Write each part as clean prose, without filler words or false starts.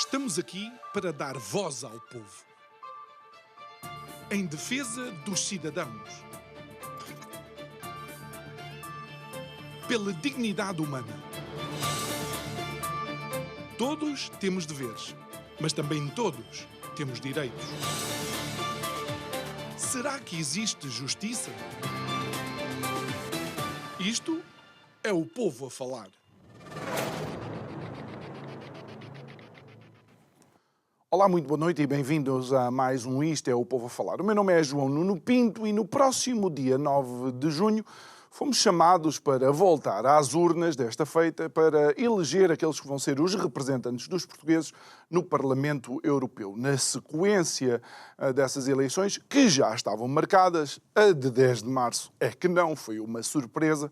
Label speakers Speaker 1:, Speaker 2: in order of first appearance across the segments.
Speaker 1: Estamos aqui para dar voz ao povo, em defesa dos cidadãos, pela dignidade humana. Todos temos deveres, mas também todos temos direitos. Será que existe justiça? Isto é o povo a falar. Olá, muito boa noite e bem-vindos a mais um Isto é o Povo a Falar. O meu nome é João Nuno Pinto e no próximo dia 9 de junho fomos chamados para voltar às urnas desta feita para eleger aqueles que vão ser os representantes dos portugueses no Parlamento Europeu. Na sequência dessas eleições, que já estavam marcadas, a de 10 de março é que não, foi uma surpresa,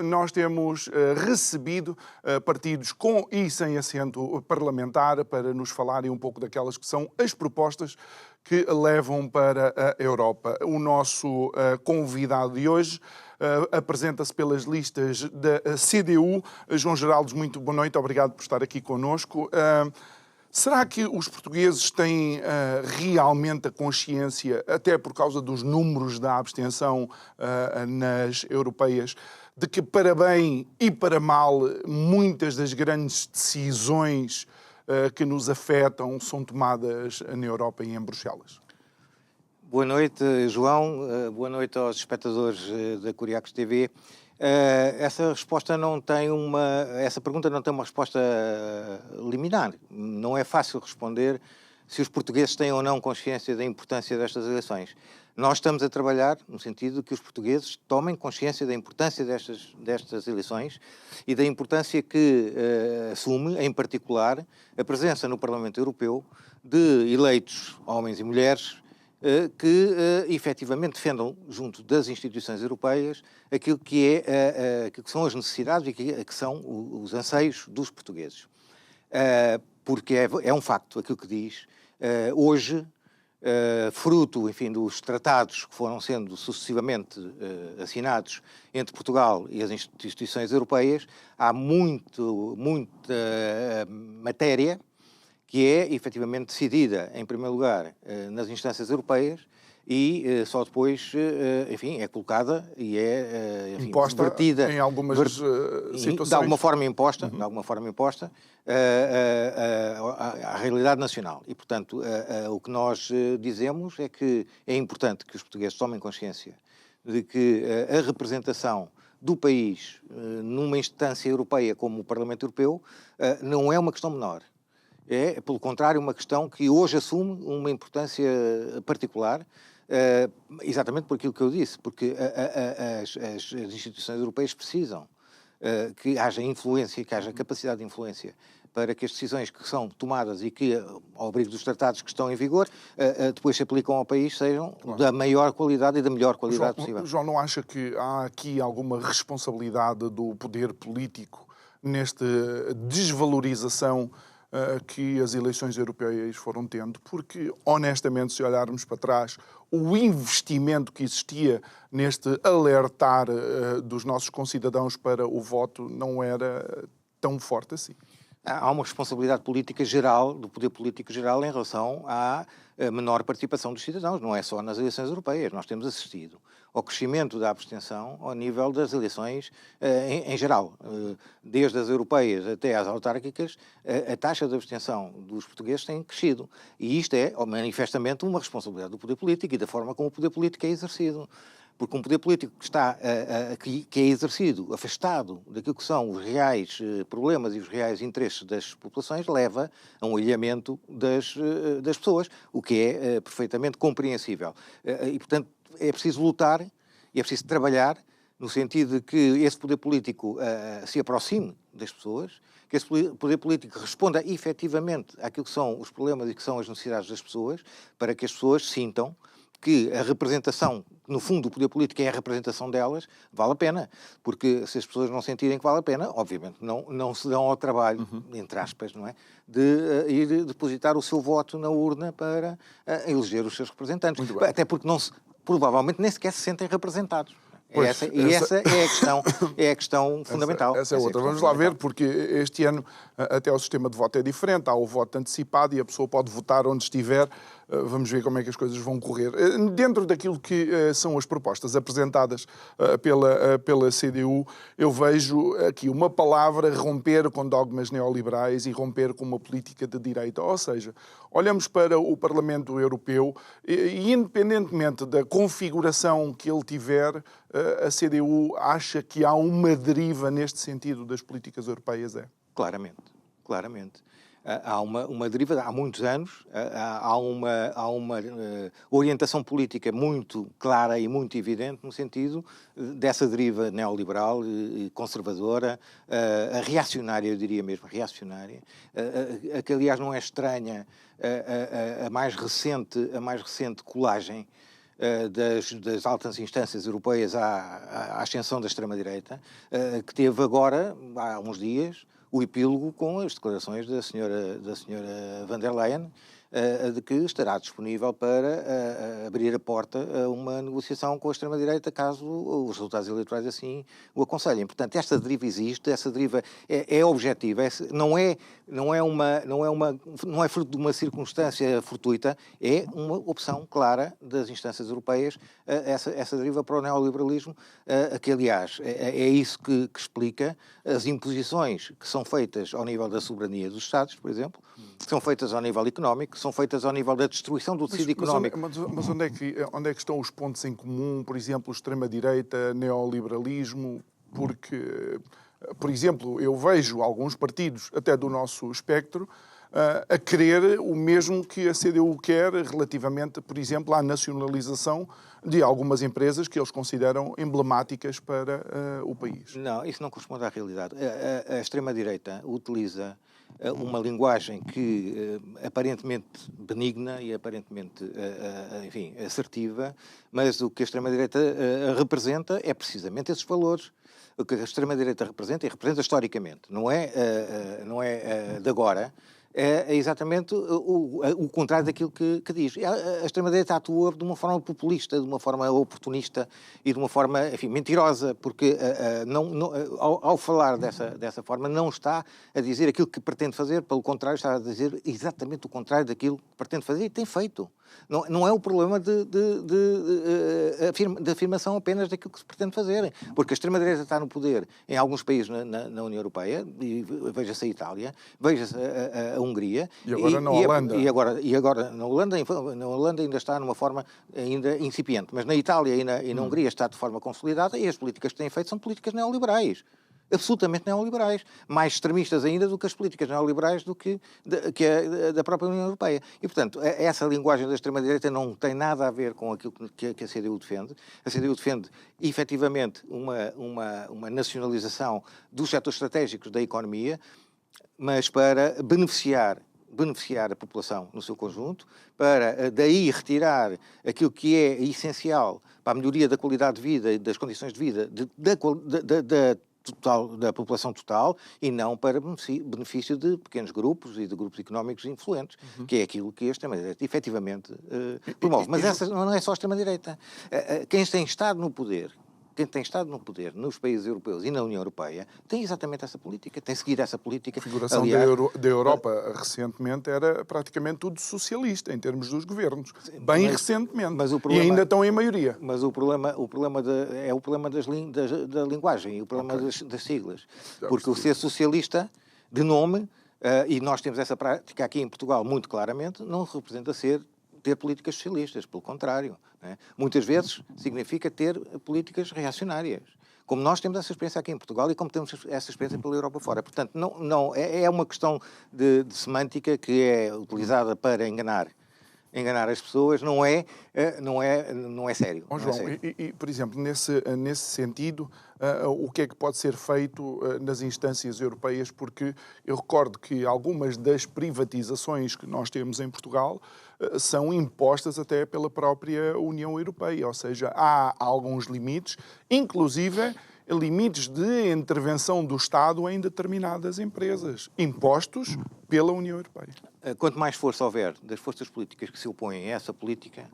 Speaker 1: nós temos recebido partidos com e sem assento parlamentar para nos falarem um pouco daquelas que são as propostas que levam para a Europa. O nosso convidado de hoje apresenta-se pelas listas da CDU. João Geraldes, muito boa noite, obrigado por estar aqui connosco. Será que os portugueses têm realmente a consciência, até por causa dos números da abstenção nas europeias, de que para bem e para mal muitas das grandes decisões que nos afetam são tomadas na Europa e em Bruxelas?
Speaker 2: Boa noite, João. Boa noite aos espectadores da Curiacos TV. Essa pergunta não tem uma resposta liminar. Não é fácil responder se os portugueses têm ou não consciência da importância destas eleições. Nós estamos a trabalhar no sentido de que os portugueses tomem consciência da importância destas eleições e da importância que assume, em particular, a presença no Parlamento Europeu de eleitos, homens e mulheres, que efetivamente defendam, junto das instituições europeias, aquilo que são as necessidades e que são os anseios dos portugueses. Porque é um facto aquilo que diz. Hoje, fruto, enfim, dos tratados que foram sendo sucessivamente assinados entre Portugal e as instituições europeias, há muita matéria que é efetivamente decidida, em primeiro lugar, nas instâncias europeias e só depois, enfim, é colocada e é
Speaker 1: imposta
Speaker 2: vertida
Speaker 1: em algumas situações.
Speaker 2: De alguma forma imposta, à realidade nacional. E, portanto, o que nós dizemos é que é importante que os portugueses tomem consciência de que a representação do país numa instância europeia como o Parlamento Europeu não é uma questão menor. É, pelo contrário, uma questão que hoje assume uma importância particular, exatamente por aquilo que eu disse, porque as instituições europeias precisam que haja influência, que haja capacidade de influência para que as decisões que são tomadas e que, ao abrigo dos tratados que estão em vigor, depois se aplicam ao país, sejam da maior qualidade e da melhor qualidade possível.
Speaker 1: João, não acha que há aqui alguma responsabilidade do poder político nesta desvalorização que as eleições europeias foram tendo? Porque, honestamente, se olharmos para trás, o investimento que existia neste alertar dos nossos concidadãos para o voto não era tão forte assim.
Speaker 2: Há uma responsabilidade política geral, do poder político geral, em relação à menor participação dos cidadãos. Não é só nas eleições europeias. Nós temos assistido ao crescimento da abstenção ao nível das eleições em geral. Desde as europeias até às autárquicas, a taxa de abstenção dos portugueses tem crescido. E isto é, manifestamente, uma responsabilidade do poder político e da forma como o poder político é exercido. Porque um poder político que é exercido, afastado daquilo que são os reais problemas e os reais interesses das populações, leva a um alheamento das pessoas, o que é perfeitamente compreensível. E, portanto, é preciso lutar e é preciso trabalhar no sentido de que esse poder político se aproxime das pessoas, que esse poder político responda efetivamente àquilo que são os problemas e que são as necessidades das pessoas, para que as pessoas sintam que a representação, no fundo, o poder político é a representação delas, vale a pena. Porque se as pessoas não sentirem que vale a pena, obviamente não se dão ao trabalho, entre aspas, não é? De ir depositar o seu voto na urna para eleger os seus representantes. Até porque provavelmente nem sequer se sentem representados. Essa é a questão fundamental.
Speaker 1: Essa é outra. Vamos lá ver, porque este ano até o sistema de voto é diferente, há o voto antecipado e a pessoa pode votar onde estiver. Vamos ver como é que as coisas vão correr. Dentro daquilo que são as propostas apresentadas pela CDU, eu vejo aqui uma palavra: romper com dogmas neoliberais e romper com uma política de direita. Ou seja, olhamos para o Parlamento Europeu e, independentemente da configuração que ele tiver, a CDU acha que há uma deriva neste sentido das políticas europeias?
Speaker 2: Claramente. Há uma deriva há muitos anos, há uma orientação política muito clara e muito evidente no sentido dessa deriva neoliberal, conservadora, reacionária, eu diria mesmo, reacionária, que aliás não é estranha a mais recente colagem das altas instâncias europeias à ascensão da extrema-direita, que teve agora, há uns dias, o epílogo com as declarações da senhora Van der Leyen, de que estará disponível para abrir a porta a uma negociação com a extrema-direita caso os resultados eleitorais assim o aconselhem. Portanto, esta deriva existe, essa deriva é objetiva, não é fruto de uma circunstância fortuita, é uma opção clara das instâncias europeias, essa deriva para o neoliberalismo, que aliás é isso que explica as imposições que são feitas ao nível da soberania dos Estados, por exemplo, que são feitas ao nível económico, que são feitas ao nível da destruição do tecido económico.
Speaker 1: Mas onde é que estão os pontos em comum, por exemplo, extrema-direita, neoliberalismo? Porque, por exemplo, eu vejo alguns partidos, até do nosso espectro, a querer o mesmo que a CDU quer relativamente, por exemplo, à nacionalização de algumas empresas que eles consideram emblemáticas para o país.
Speaker 2: Não, isso não corresponde à realidade. A extrema-direita utiliza uma linguagem que aparentemente benigna e aparentemente, enfim, assertiva, mas o que a extrema-direita representa é precisamente esses valores. O que a extrema-direita representa, e representa historicamente, não é de agora, é exatamente o contrário daquilo que diz. A extrema-direita atua de uma forma populista, de uma forma oportunista e de uma forma, enfim, mentirosa, porque ao falar dessa forma não está a dizer aquilo que pretende fazer, pelo contrário, está a dizer exatamente o contrário daquilo que pretende fazer e tem feito. Não é o problema de afirmação apenas daquilo que se pretende fazer, porque a extrema-direita está no poder em alguns países na União Europeia, e veja-se a Itália, veja-se a Hungria.
Speaker 1: E agora na Holanda.
Speaker 2: E agora na Holanda ainda está numa forma ainda incipiente, mas na Itália e na Hungria está de forma consolidada, e as políticas que têm feito são políticas neoliberais. Absolutamente neoliberais, mais extremistas ainda do que as políticas neoliberais da própria União Europeia. E, portanto, essa linguagem da extrema-direita não tem nada a ver com aquilo que a CDU defende. A CDU defende, efetivamente, uma nacionalização dos setores estratégicos da economia, mas para beneficiar a população no seu conjunto, para daí retirar aquilo que é essencial para a melhoria da qualidade de vida e das condições de vida da população total, e não para benefício de pequenos grupos e de grupos económicos influentes, que é aquilo que a extrema-direita efetivamente promove. Mas essa não é só a extrema-direita. Quem tem estado no poder nos países europeus e na União Europeia tem exatamente essa política, tem seguido essa política.
Speaker 1: A configuração da Europa recentemente era praticamente tudo socialista em termos dos governos. Recentemente. E ainda estão em maioria.
Speaker 2: Mas o problema é o problema da linguagem e o problema das siglas. Porque o ser socialista, de nome, e nós temos essa prática aqui em Portugal muito claramente, não representa ter políticas socialistas, pelo contrário. Né? Muitas vezes significa ter políticas reacionárias. Como nós temos essa experiência aqui em Portugal e como temos essa experiência pela Europa fora. Portanto, é uma questão de semântica que é utilizada para enganar as pessoas, não é sério.
Speaker 1: Bom, João, por exemplo, nesse sentido, o que é que pode ser feito nas instâncias europeias? Porque eu recordo que algumas das privatizações que nós temos em Portugal são impostas até pela própria União Europeia, ou seja, há alguns limites, inclusive limites de intervenção do Estado em determinadas empresas, impostos pela União Europeia.
Speaker 2: Quanto mais força houver das forças políticas que se opõem a essa política,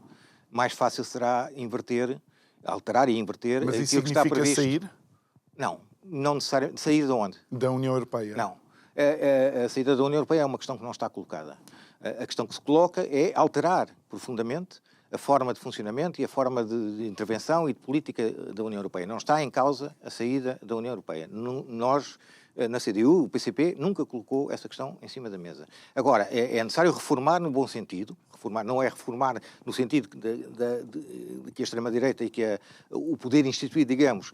Speaker 2: mais fácil será inverter alterar e inverter
Speaker 1: Mas
Speaker 2: aquilo
Speaker 1: isso
Speaker 2: que está
Speaker 1: significa
Speaker 2: previsto.
Speaker 1: sair
Speaker 2: Não necessariamente. Sair de onde?
Speaker 1: da União Europeia?
Speaker 2: Não. A saída da União Europeia é uma questão que não está colocada. A questão que se coloca é alterar profundamente a forma de funcionamento e a forma de intervenção e de política da União Europeia. Não está em causa a saída da União Europeia. Nós, na CDU, o PCP, nunca colocou essa questão em cima da mesa. Agora, é necessário reformar no bom sentido. Reformar não é reformar no sentido de que a extrema-direita e que o poder instituído, digamos,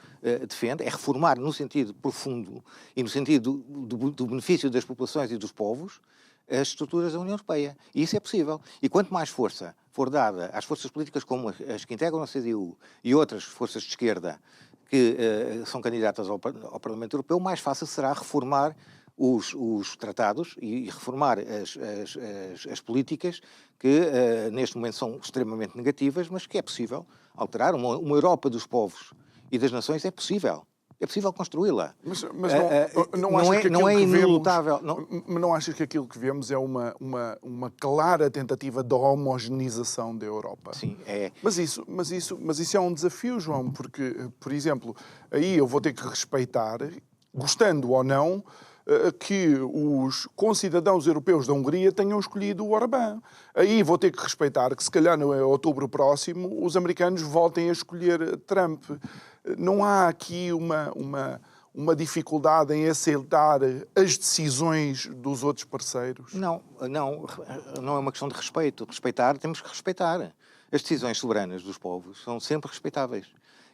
Speaker 2: defende. É reformar no sentido profundo e no sentido do benefício das populações e dos povos as estruturas da União Europeia. E isso é possível. E quanto mais força for dada às forças políticas como as que integram a CDU e outras forças de esquerda que são candidatas ao Parlamento Europeu, mais fácil será reformar os tratados e reformar as políticas que neste momento são extremamente negativas, mas que é possível alterar. Uma Europa dos povos e das nações é possível. É possível construí-la.
Speaker 1: Mas não
Speaker 2: é inelutável.
Speaker 1: Não achas que aquilo que vemos é uma clara tentativa de homogeneização da Europa?
Speaker 2: Sim, é.
Speaker 1: Mas isso é um desafio, João, porque, por exemplo, aí eu vou ter que respeitar, gostando ou não, que os concidadãos europeus da Hungria tenham escolhido o Orbán. Aí vou ter que respeitar que, se calhar, no outubro próximo, os americanos voltem a escolher Trump. Não há aqui uma dificuldade em aceitar as decisões dos outros parceiros?
Speaker 2: Não é uma questão de respeito. Respeitar, temos que respeitar. As decisões soberanas dos povos são sempre respeitáveis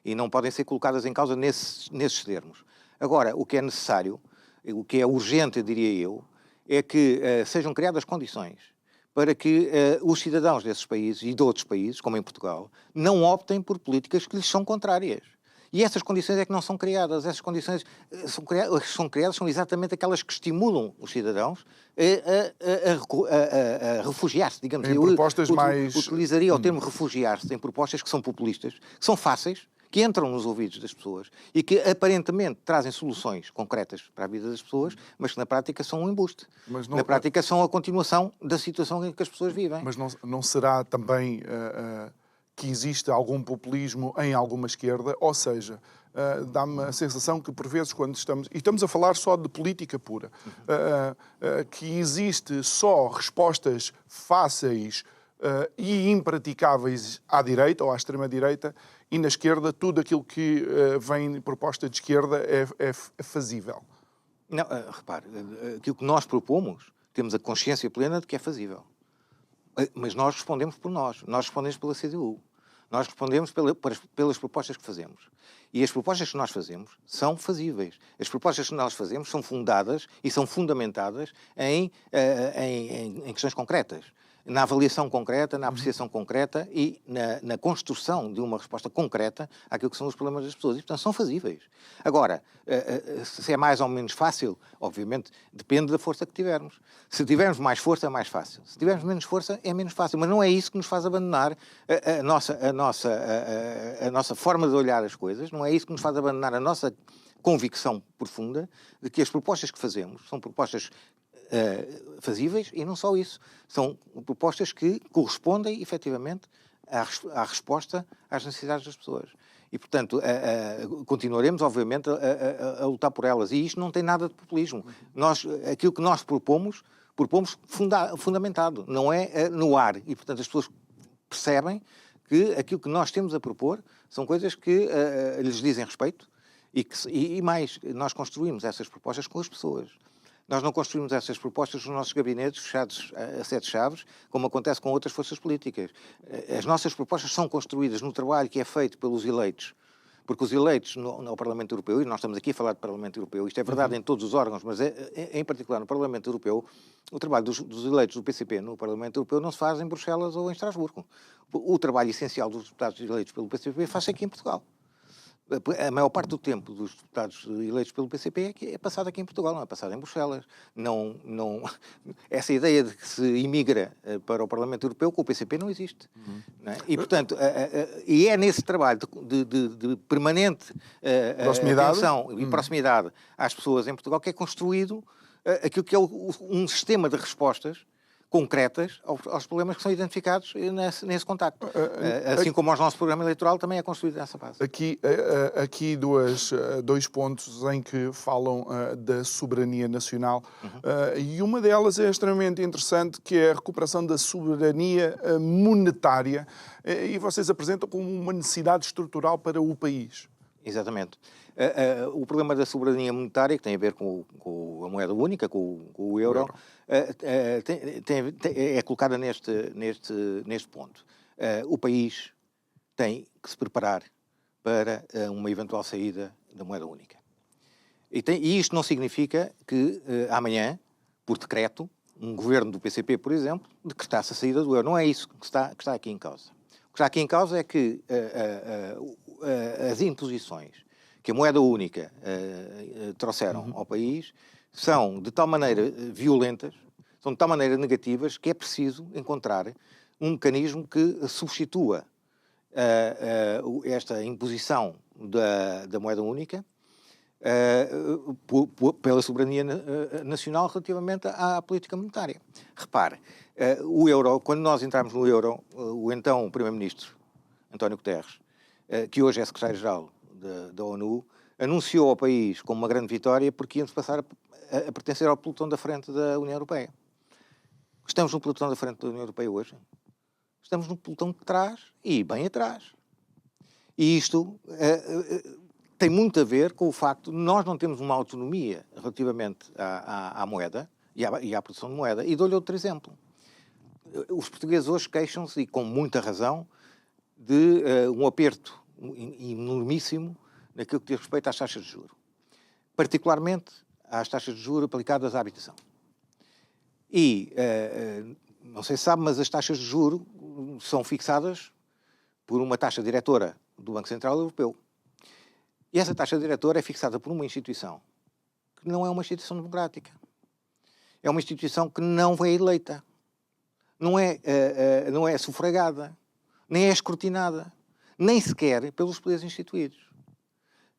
Speaker 2: e não podem ser colocadas em causa nesses termos. Agora, o que é necessário, o que é urgente, diria eu, é que sejam criadas condições para que os cidadãos desses países e de outros países, como em Portugal, não optem por políticas que lhes são contrárias. E essas condições é que não são criadas. Essas condições são criadas são exatamente aquelas que estimulam os cidadãos a refugiar-se, digamos.
Speaker 1: Em propostas mais...
Speaker 2: Utilizaria o termo refugiar-se em propostas que são populistas, que são fáceis, que entram nos ouvidos das pessoas e que aparentemente trazem soluções concretas para a vida das pessoas, mas que na prática são um embuste. Na prática são a continuação da situação em que as pessoas vivem.
Speaker 1: Mas não será também que existe algum populismo em alguma esquerda? Ou seja, dá-me a sensação que, por vezes, quando estamos a falar só de política pura, que existe só respostas fáceis e impraticáveis à direita ou à extrema-direita, e na esquerda tudo aquilo que vem de proposta de esquerda é fazível.
Speaker 2: Não, repare, aquilo que nós propomos, temos a consciência plena de que é fazível. Mas nós respondemos por nós respondemos pela CDU. Nós respondemos pelas propostas que fazemos. E as propostas que nós fazemos são fazíveis. As propostas que nós fazemos são fundadas e são fundamentadas em questões concretas. Na avaliação concreta, na apreciação concreta e na construção de uma resposta concreta àquilo que são os problemas das pessoas. E, portanto, são fazíveis. Agora, se é mais ou menos fácil, obviamente, depende da força que tivermos. Se tivermos mais força, é mais fácil. Se tivermos menos força, é menos fácil. Mas não é isso que nos faz abandonar a nossa forma de olhar as coisas, não é isso que nos faz abandonar a nossa convicção profunda de que as propostas que fazemos são propostas fazíveis e não só isso. São propostas que correspondem, efetivamente, à resposta às necessidades das pessoas. E, portanto, continuaremos, obviamente, a lutar por elas. E isto não tem nada de populismo. Aquilo que nós propomos fundamentado, não é no ar. E, portanto, as pessoas percebem que aquilo que nós temos a propor são coisas que lhes dizem respeito e mais, nós construímos essas propostas com as pessoas. Nós não construímos essas propostas nos nossos gabinetes fechados a sete chaves, como acontece com outras forças políticas. As nossas propostas são construídas no trabalho que é feito pelos eleitos, porque os eleitos no Parlamento Europeu, e nós estamos aqui a falar de Parlamento Europeu, isto é verdade em todos os órgãos, mas em particular no Parlamento Europeu, o trabalho dos eleitos do PCP no Parlamento Europeu não se faz em Bruxelas ou em Estrasburgo. O trabalho essencial dos deputados eleitos pelo PCP faz-se aqui em Portugal. A maior parte do tempo dos deputados eleitos pelo PCP é passado aqui em Portugal, não é passado em Bruxelas. Essa ideia de que se imigra para o Parlamento Europeu com o PCP não existe. Não é? E, portanto, e é nesse trabalho de permanente atenção e proximidade às pessoas em Portugal que é construído aquilo que é um sistema de respostas concretas aos problemas que são identificados nesse contacto. Assim como o nosso programa eleitoral também é construído nessa base.
Speaker 1: Aqui dois pontos em que falam da soberania nacional e uma delas é extremamente interessante, que é a recuperação da soberania monetária, e vocês apresentam como uma necessidade estrutural para o país.
Speaker 2: Exatamente. O problema da soberania monetária, que tem a ver com a moeda única, com o euro, é colocada neste ponto. O país tem que se preparar para uma eventual saída da moeda única. E isto não significa que amanhã, por decreto, um governo do PCP, por exemplo, decretasse a saída do euro. Não é isso que está aqui em causa. O que está aqui em causa é que as imposições que a moeda única trouxeram ao país são de tal maneira violentas, são de tal maneira negativas, que é preciso encontrar um mecanismo que substitua esta imposição da moeda única pela soberania nacional relativamente à política monetária. Repare, o euro, quando nós entramos no euro, o então Primeiro-Ministro, António Guterres, que hoje é secretário-geral da ONU, anunciou ao país como uma grande vitória porque íamos passar a pertencer ao pelotão da frente da União Europeia. Estamos no pelotão da frente da União Europeia hoje? Estamos no pelotão de trás e bem atrás. E isto tem muito a ver com o facto de nós não termos uma autonomia relativamente à moeda e à produção de moeda. E dou-lhe outro exemplo. Os portugueses hoje queixam-se, e com muita razão, de um aperto enormíssimo naquilo que diz respeito às taxas de juros. Particularmente às taxas de juros aplicadas à habitação. E, não sei se sabe, mas as taxas de juros são fixadas por uma taxa diretora do Banco Central Europeu. E essa taxa diretora é fixada por uma instituição que não é uma instituição democrática. É uma instituição que não é eleita. Não é sufragada. Nem é escrutinada. Nem sequer pelos poderes instituídos.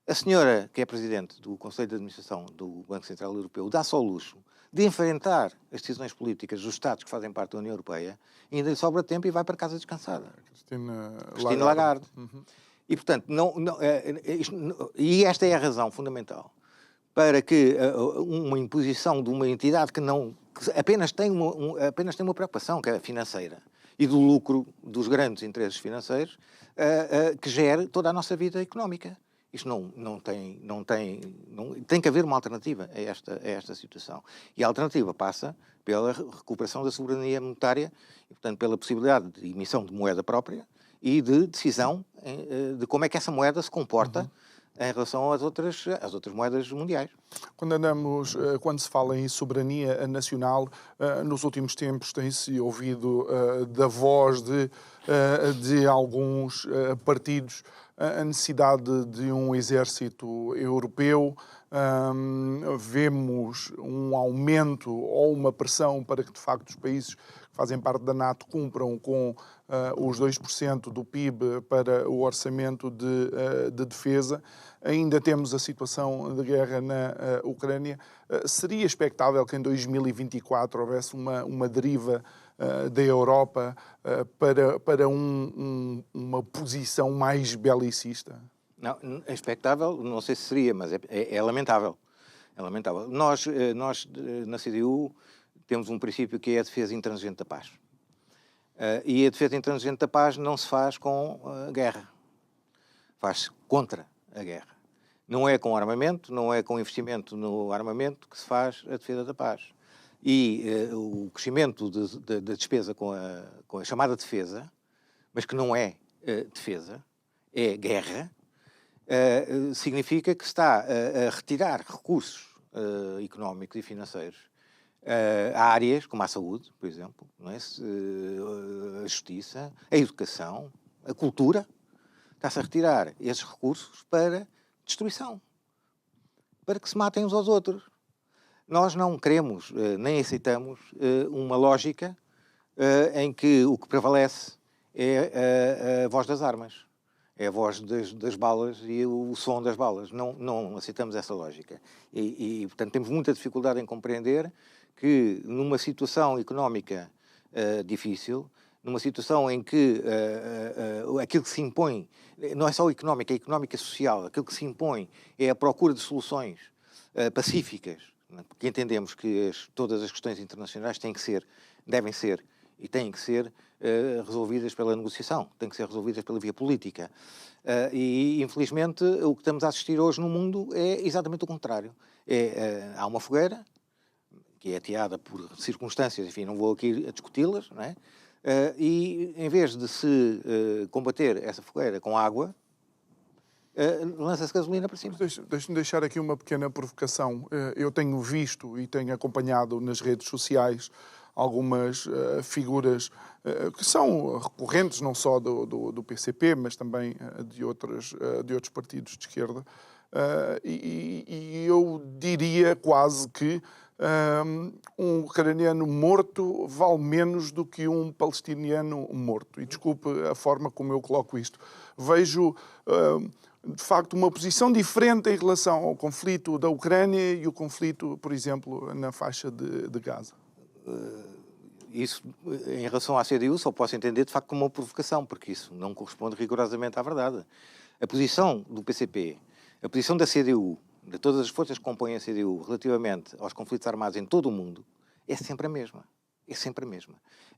Speaker 2: A senhora, que é presidente do Conselho de Administração do Banco Central Europeu, dá-se ao luxo de enfrentar as decisões políticas dos Estados que fazem parte da União Europeia, e ainda lhe sobra tempo e vai para casa descansada. Christine Lagarde. Uhum. E, portanto, e esta é a razão fundamental para que uma imposição de uma entidade que apenas tem uma preocupação, que é a financeira, e do lucro dos grandes interesses financeiros, que gere toda a nossa vida económica. Isto tem que haver uma alternativa a esta situação. E a alternativa passa pela recuperação da soberania monetária e, portanto, pela possibilidade de emissão de moeda própria e de decisão de como é que essa moeda se comporta em relação às outras moedas mundiais.
Speaker 1: Quando se fala em soberania nacional, nos últimos tempos tem-se ouvido da voz de alguns partidos a necessidade de um exército europeu. Vemos um aumento ou uma pressão para que, de facto, os países que fazem parte da NATO cumpram com os 2% do PIB para o orçamento de defesa. Ainda temos a situação de guerra na Ucrânia. Seria expectável que em 2024 houvesse uma deriva da Europa para uma posição mais belicista?
Speaker 2: Não, é expectável, não sei se seria, mas é lamentável. É lamentável. Nós, na CDU, temos um princípio que é a defesa intransigente da paz. E a defesa intransigente da paz não se faz com guerra. Faz-se contra a guerra. Não é com armamento, não é com investimento no armamento que se faz a defesa da paz. E o crescimento da despesa com a chamada defesa, mas que não é defesa, é guerra, significa que está a retirar recursos económicos e financeiros a áreas como a saúde, por exemplo, não é? A justiça, a educação, a cultura. Está-se a retirar esses recursos para destruição, para que se matem uns aos outros. Nós não queremos, nem aceitamos, uma lógica em que o que prevalece é a voz das armas, é a voz das balas e o som das balas. Não aceitamos essa lógica. E, portanto, temos muita dificuldade em compreender que, numa situação económica difícil, numa situação em que aquilo que se impõe não é só a económica e social. Aquilo que se impõe é a procura de soluções pacíficas, porque entendemos que todas as questões internacionais devem ser e têm que ser resolvidas pela negociação, têm que ser resolvidas pela via política. E, infelizmente, o que estamos a assistir hoje no mundo é exatamente o contrário. Há uma fogueira, que é ateada por circunstâncias, enfim, não vou aqui a discuti-las, não é? E, em vez de se combater essa fogueira com água, lança-se gasolina para cima.
Speaker 1: Deixe-me deixar aqui uma pequena provocação. Eu tenho visto e tenho acompanhado nas redes sociais algumas figuras que são recorrentes, não só do PCP, mas também de outros partidos de esquerda. E eu diria quase que um ucraniano morto vale menos do que um palestiniano morto. E desculpe a forma como eu coloco isto. Vejo, de facto, uma posição diferente em relação ao conflito da Ucrânia e o conflito, por exemplo, na faixa de Gaza.
Speaker 2: Isso, em relação à CDU, só posso entender, de facto, como uma provocação, porque isso não corresponde rigorosamente à verdade. A posição do PCP, a posição da CDU, de todas as forças que compõem a CDU, relativamente aos conflitos armados em todo o mundo, é sempre a mesma. É sempre a mesma.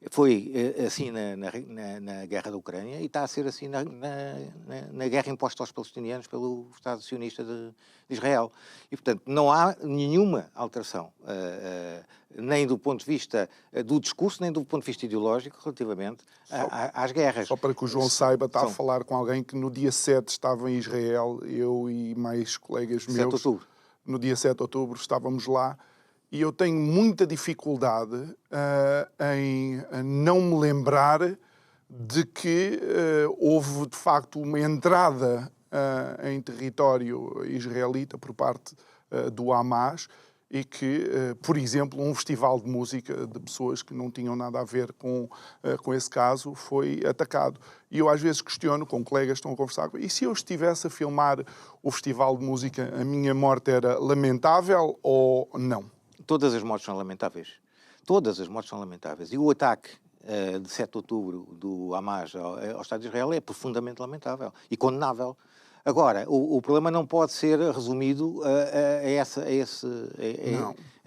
Speaker 2: Foi assim na guerra da Ucrânia e está a ser assim na guerra imposta aos palestinianos pelo Estado sionista de Israel. E, portanto, não há nenhuma alteração, nem do ponto de vista do discurso, nem do ponto de vista ideológico, relativamente às guerras.
Speaker 1: Só para que o João saiba, está a falar com alguém que no dia 7 estava em Israel, eu e mais colegas meus.
Speaker 2: 7 de outubro.
Speaker 1: No dia 7 de outubro estávamos lá. E eu tenho muita dificuldade em não me lembrar de que houve, de facto, uma entrada em território israelita por parte do Hamas e que, por exemplo, um festival de música de pessoas que não tinham nada a ver com esse caso foi atacado. E eu às vezes questiono, com colegas que estão a conversar, e se eu estivesse a filmar o festival de música, a minha morte era lamentável ou não?
Speaker 2: Todas as mortes são lamentáveis. Todas as mortes são lamentáveis. E o ataque de 7 de outubro do Hamas ao Estado de Israel é profundamente lamentável e condenável. Agora, o problema não pode ser resumido a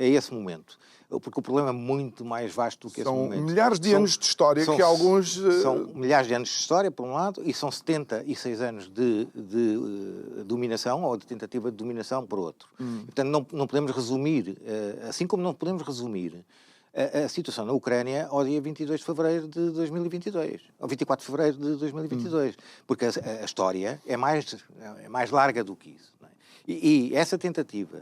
Speaker 2: esse momento. Porque o problema é muito mais vasto do que esse momento.
Speaker 1: São milhares de anos de história que alguns...
Speaker 2: São milhares de anos de história, por um lado, e são 76 anos de dominação, ou de tentativa de dominação, por outro. Portanto, não podemos resumir, assim como não podemos resumir a situação na Ucrânia ao dia 22 de fevereiro de 2022, ou 24 de fevereiro de 2022, porque a história é mais larga do que isso. Não é? E essa tentativa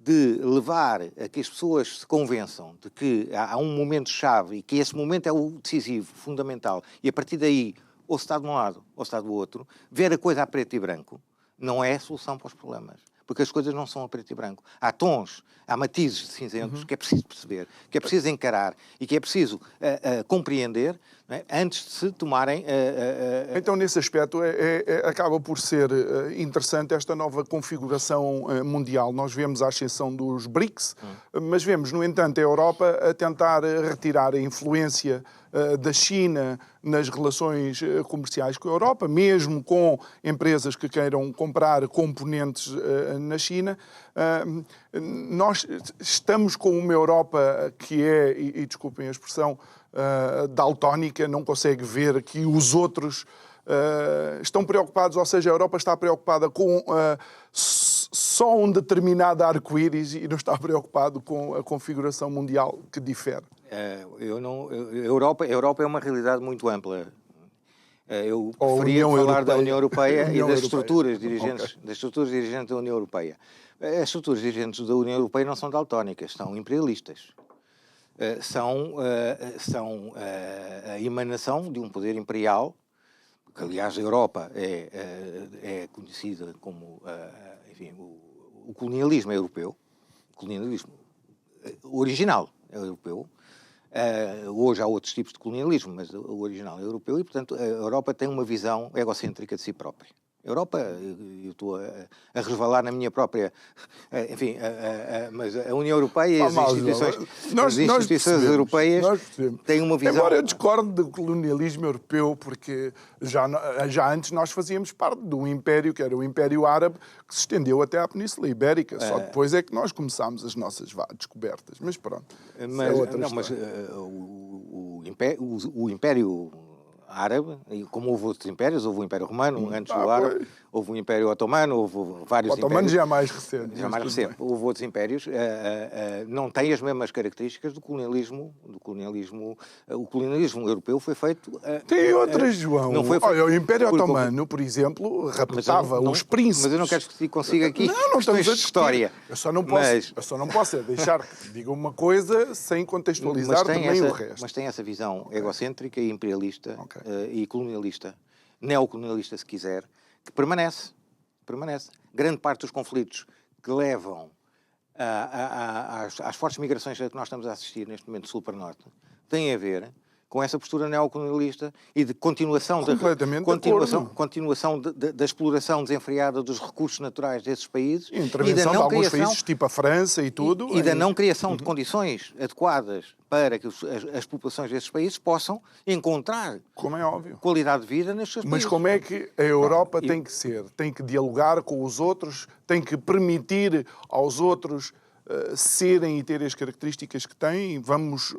Speaker 2: de levar a que as pessoas se convençam de que há um momento-chave e que esse momento é o decisivo, fundamental, e a partir daí, ou se está de um lado ou se está do outro, ver a coisa a preto e branco não é a solução para os problemas. Porque as coisas não são a preto e branco. Há tons, há matizes de cinzentos que é preciso perceber, que é preciso encarar e que é preciso compreender, não é? Antes de se tomarem...
Speaker 1: Então, nesse aspecto, acaba por ser interessante esta nova configuração mundial. Nós vemos a ascensão dos BRICS, mas vemos, no entanto, a Europa a tentar retirar a influência da China nas relações comerciais com a Europa, mesmo com empresas que queiram comprar componentes na China. Nós estamos com uma Europa que é, e desculpem a expressão, daltónica, não consegue ver que os outros estão preocupados, ou seja, a Europa está preocupada com só um determinado arco-íris e não está preocupado com a configuração mundial que difere.
Speaker 2: A Europa é uma realidade muito ampla. Eu preferia falar da União Europeia e das estruturas dirigentes da União Europeia. As estruturas dirigentes da União Europeia não são daltónicas, são imperialistas. São a emanação de um poder imperial, que aliás a Europa é conhecida como enfim, o colonialismo europeu, o colonialismo original europeu. Hoje há outros tipos de colonialismo, mas o original é europeu e, portanto, a Europa tem uma visão egocêntrica de si própria. Europa, eu estou a resvalar na minha própria... Enfim, mas a União Europeia e as instituições europeias têm uma visão...
Speaker 1: Embora eu discordo do colonialismo europeu, porque já antes nós fazíamos parte de um império, que era o Império Árabe, que se estendeu até à Península Ibérica. Só depois é que nós começámos as nossas descobertas. Mas pronto,
Speaker 2: mas o Império Árabe, como houve outros impérios, houve o Império Romano, antes do Árabe, houve o Império Otomano, houve vários impérios. O Otomano
Speaker 1: já é mais recente.
Speaker 2: Já mais recente. Houve outros impérios, não têm as mesmas características do colonialismo. O colonialismo europeu foi feito...
Speaker 1: Tem outras, João.
Speaker 2: Não foi
Speaker 1: Olha, o Império Otomano, por exemplo, raptava os príncipes.
Speaker 2: Mas eu não quero que consiga aqui
Speaker 1: não estamos a
Speaker 2: história.
Speaker 1: Eu só não posso deixar que diga uma coisa sem contextualizar também o resto.
Speaker 2: Mas tem essa visão egocêntrica e imperialista e colonialista, neocolonialista, se quiser, que permanece. Grande parte dos conflitos que levam às fortes migrações a que nós estamos a assistir neste momento, de sul para norte, têm a ver com essa postura neocolonialista e de continuação da exploração desenfreada dos recursos naturais desses países.
Speaker 1: Intervenção de alguns países, tipo a França e tudo.
Speaker 2: E da não criação de condições adequadas para que as populações desses países possam encontrar,
Speaker 1: como é óbvio,
Speaker 2: qualidade de vida nestes seus países.
Speaker 1: Mas como é que a Europa tem que ser? Tem que dialogar com os outros, tem que permitir aos outros serem e terem as características que têm? Vamos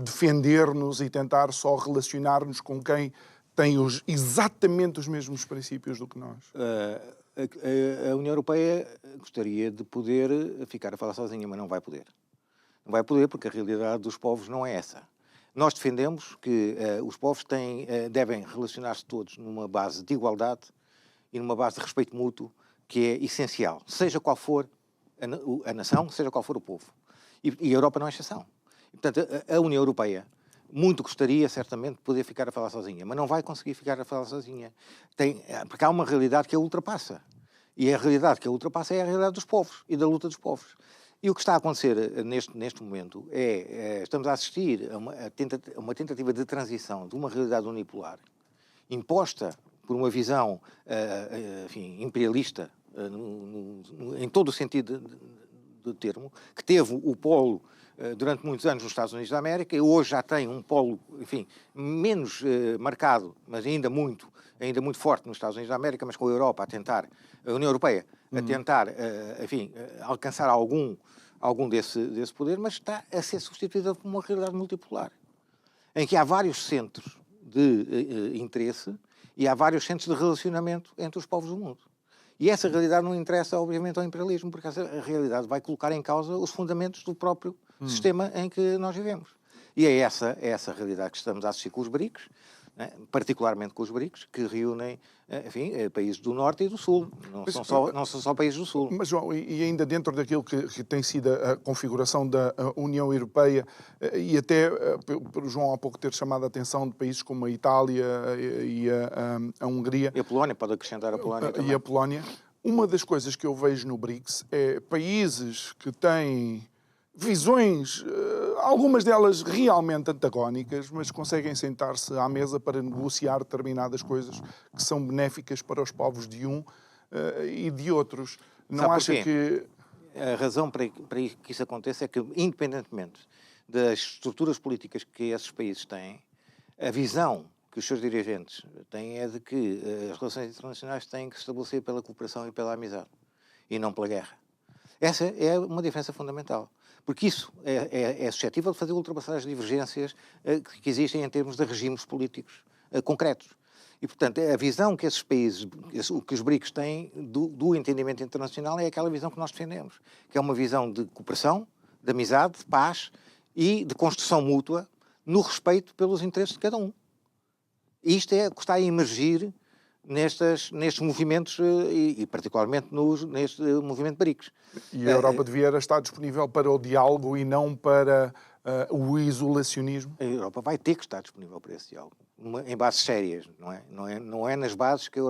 Speaker 1: defender-nos e tentar só relacionar-nos com quem tem exatamente os mesmos princípios do que nós?
Speaker 2: A União Europeia gostaria de poder ficar a falar sozinha, mas não vai poder. Não vai poder porque a realidade dos povos não é essa. Nós defendemos que os povos devem relacionar-se todos numa base de igualdade e numa base de respeito mútuo, que é essencial, seja qual for a nação, seja qual for o povo. E a Europa não é exceção. E, portanto, a União Europeia muito gostaria, certamente, de poder ficar a falar sozinha, mas não vai conseguir ficar a falar sozinha. Porque há uma realidade que a ultrapassa. E a realidade que a ultrapassa é a realidade dos povos e da luta dos povos. E o que está a acontecer neste momento estamos a assistir a uma tentativa de transição de uma realidade unipolar imposta por uma visão imperialista, em todo o sentido do termo, que teve o polo durante muitos anos nos Estados Unidos da América e hoje já tem um polo, menos marcado, mas ainda muito forte nos Estados Unidos da América, mas com a Europa a União Europeia, a tentar, alcançar algum desse poder, mas está a ser substituída por uma realidade multipolar, em que há vários centros de interesse e há vários centros de relacionamento entre os povos do mundo. E essa realidade não interessa, obviamente, ao imperialismo, porque essa realidade vai colocar em causa os fundamentos do próprio sistema em que nós vivemos. E é essa realidade que estamos a assistir com os BRICS, né? Particularmente com os BRICS, que reúnem países do Norte e do Sul. Não são só países do Sul.
Speaker 1: Mas, João, e ainda dentro daquilo que tem sido a configuração da União Europeia, e até por João há pouco ter chamado a atenção de países como a Itália e a Hungria...
Speaker 2: E a Polónia, pode acrescentar a Polónia também.
Speaker 1: E a Polónia. Uma das coisas que eu vejo no BRICS é países que têm visões, algumas delas realmente antagónicas, mas conseguem sentar-se à mesa para negociar determinadas coisas que são benéficas para os povos de e de outros. Não acha que...
Speaker 2: A razão para que isso aconteça é que, independentemente das estruturas políticas que esses países têm, a visão que os seus dirigentes têm é de que as relações internacionais têm que se estabelecer pela cooperação e pela amizade, e não pela guerra. Essa é uma diferença fundamental. Porque isso é suscetível de fazer ultrapassar as divergências que existem em termos de regimes políticos concretos. E, portanto, a visão que esses países, que os BRICS têm do entendimento internacional é aquela visão que nós defendemos, que é uma visão de cooperação, de amizade, de paz e de construção mútua no respeito pelos interesses de cada um. E isto é o que está a emergir nestes movimentos e particularmente neste movimento BRICS.
Speaker 1: E a Europa devia estar disponível para o diálogo e não para o isolacionismo?
Speaker 2: A Europa vai ter que estar disponível para esse diálogo, em bases sérias, não é nas bases que a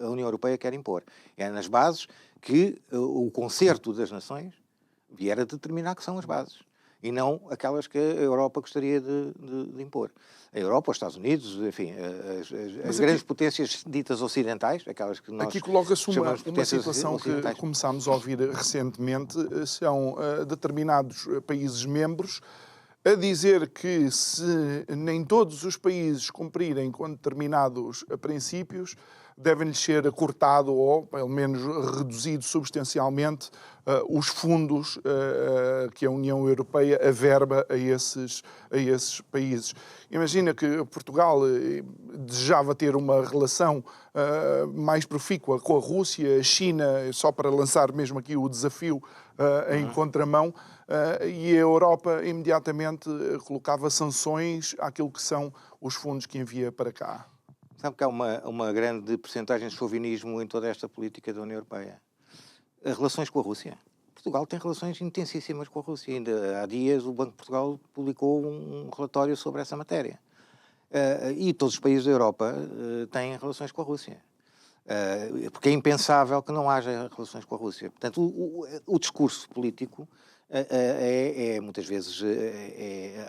Speaker 2: União Europeia quer impor. É nas bases que o concerto das nações vier a determinar que são as bases. e não aquelas que a Europa gostaria de impor. A Europa, os Estados Unidos, enfim, as grandes potências ditas ocidentais, aquelas que nós
Speaker 1: aqui coloca-se uma
Speaker 2: potências
Speaker 1: situação que
Speaker 2: ocidentais.
Speaker 1: começámos a ouvir recentemente, são determinados países membros a dizer que se nem todos os países cumprirem com determinados princípios, devem-lhes ser cortado ou, pelo menos, reduzido substancialmente os fundos que a União Europeia averba a esses países. Imagina que Portugal desejava ter uma relação mais profícua com a Rússia, a China, só para lançar mesmo aqui o desafio em contramão, e a Europa imediatamente colocava sanções àquilo que são os fundos que envia para cá.
Speaker 2: Sabe que há uma grande percentagem de chauvinismo em toda esta política da União Europeia. As relações com a Rússia. Portugal tem relações intensíssimas com a Rússia. Ainda há dias o Banco de Portugal publicou um relatório sobre essa matéria. E todos os países da Europa têm relações com a Rússia. Porque é impensável que não haja relações com a Rússia. Portanto, o discurso político muitas vezes,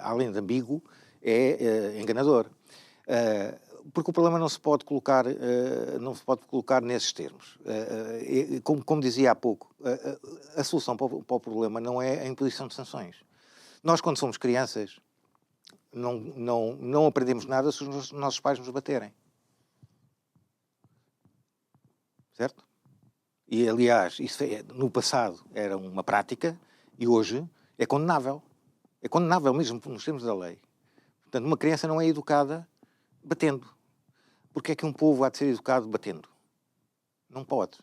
Speaker 2: além de ambíguo, é enganador. Porque o problema não se pode colocar nesses termos. Como dizia há pouco, a solução para o problema não é a imposição de sanções. Nós, quando somos crianças, não aprendemos nada se os nossos pais nos baterem. Certo? E, aliás, isso no passado era uma prática e hoje é condenável. É condenável mesmo nos termos da lei. Portanto, uma criança não é educada batendo. Porque é que um povo há de ser educado batendo? Não pode.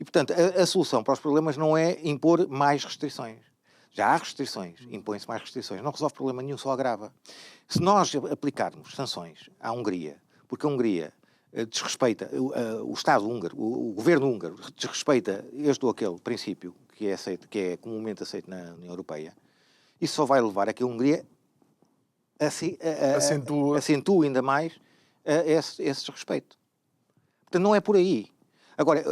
Speaker 2: E, portanto, a solução para os problemas não é impor mais restrições. Já há restrições, impõem-se mais restrições. Não resolve problema nenhum, só agrava. Se nós aplicarmos sanções à Hungria, porque a Hungria desrespeita, o Estado húngaro, o governo húngaro, desrespeita este ou aquele princípio que é comumente aceito na União Europeia, isso só vai levar a que a Hungria acentue ainda mais esse desrespeito. Portanto, não é por aí. Agora,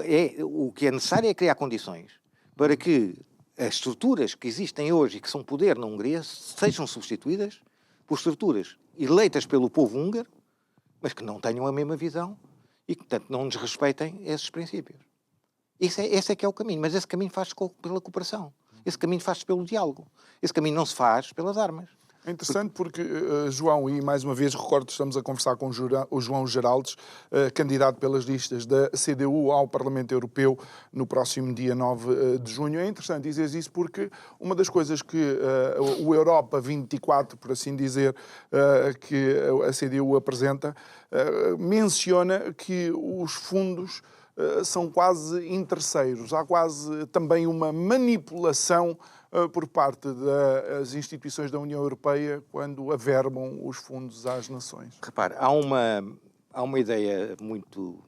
Speaker 2: o que é necessário é criar condições para que as estruturas que existem hoje e que são poder na Hungria sejam substituídas por estruturas eleitas pelo povo húngaro, mas que não tenham a mesma visão e que, portanto, não desrespeitem esses princípios. Esse é que é o caminho, mas esse caminho faz-se pela cooperação. Esse caminho faz-se pelo diálogo. Esse caminho não se faz pelas armas.
Speaker 1: É interessante porque, João, e mais uma vez recordo que estamos a conversar com o João Geraldes, candidato pelas listas da CDU ao Parlamento Europeu no próximo dia 9 de junho. É interessante dizer isso porque uma das coisas que o Europa 24, por assim dizer, que a CDU apresenta, menciona que os fundos são quase interesseiros. Há quase também uma manipulação por parte das instituições da União Europeia quando averbam os fundos às nações.
Speaker 2: Repare, há uma ideia muito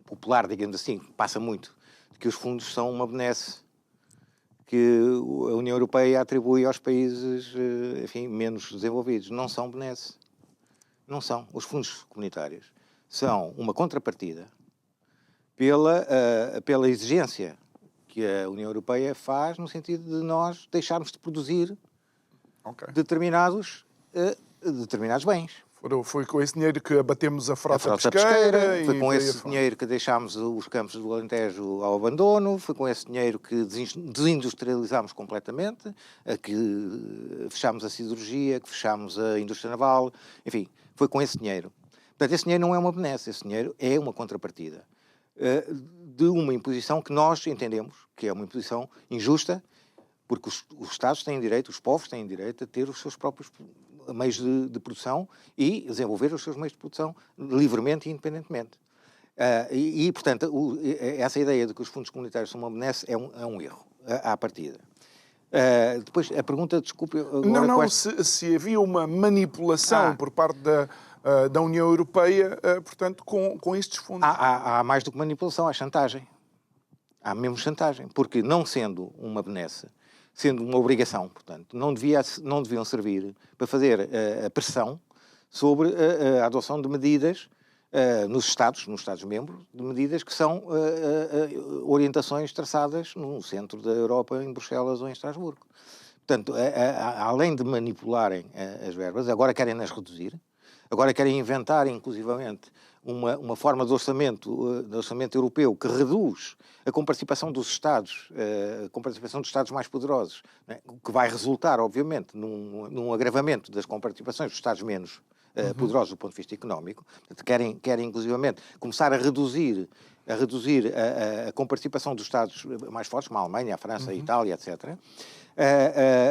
Speaker 2: popular, digamos assim, que passa muito, de que os fundos são uma benesse que a União Europeia atribui aos países, enfim, menos desenvolvidos. Não são benesse. Não são. Os fundos comunitários são uma contrapartida pela exigência que a União Europeia faz no sentido de nós deixarmos de produzir determinados bens.
Speaker 1: Foi com esse dinheiro que abatemos a frota pesqueira.
Speaker 2: Foi com esse dinheiro que deixámos os campos do Alentejo ao abandono. Foi com esse dinheiro que desindustrializámos completamente, que fechámos a siderurgia, que fechámos a indústria naval. Enfim, foi com esse dinheiro. Portanto, esse dinheiro não é uma benesse, esse dinheiro é uma contrapartida de uma imposição que nós entendemos que é uma imposição injusta, porque os Estados têm direito, os povos têm direito a ter os seus próprios meios de produção e desenvolver os seus meios de produção livremente e independentemente. Portanto, essa ideia de que os fundos comunitários são uma benesse é um erro, à partida. Depois, a pergunta, desculpe...
Speaker 1: Se havia uma manipulação por parte da União Europeia, portanto, com estes fundos.
Speaker 2: Há mais do que manipulação, há chantagem. Há mesmo chantagem, porque não sendo uma benesse, sendo uma obrigação, portanto, não deviam servir para fazer a pressão sobre a adoção de medidas nos Estados-membros, de medidas que são orientações traçadas no centro da Europa, em Bruxelas ou em Estrasburgo. Portanto, além de manipularem as verbas, agora querem-nas reduzir, agora querem inventar, inclusivamente, uma forma de orçamento europeu que reduz a comparticipação dos Estados, a comparticipação dos Estados mais poderosos, né? O que vai resultar, obviamente, num agravamento das comparticipações dos Estados menos poderosos do ponto de vista económico. Portanto, querem inclusivamente começar a reduzir a comparticipação dos Estados mais fortes, como a Alemanha, a França, a Itália, etc.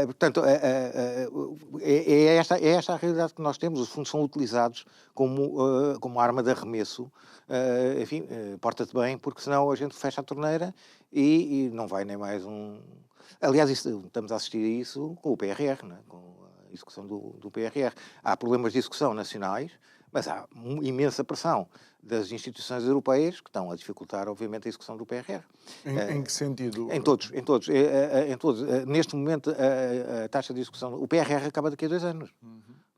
Speaker 2: Portanto, é esta a realidade que nós temos. Os fundos são utilizados como arma de arremesso. Enfim, porta-te bem, porque senão a gente fecha a torneira e não vai nem mais um... Aliás, estamos a assistir a isso com o PRR, não é? Com a execução do PRR. Há problemas de execução nacionais, mas há imensa pressão das instituições europeias que estão a dificultar, obviamente, a execução do PRR.
Speaker 1: Em que sentido?
Speaker 2: Em todos. Neste momento, a taxa de execução... O PRR acaba daqui a 2 anos.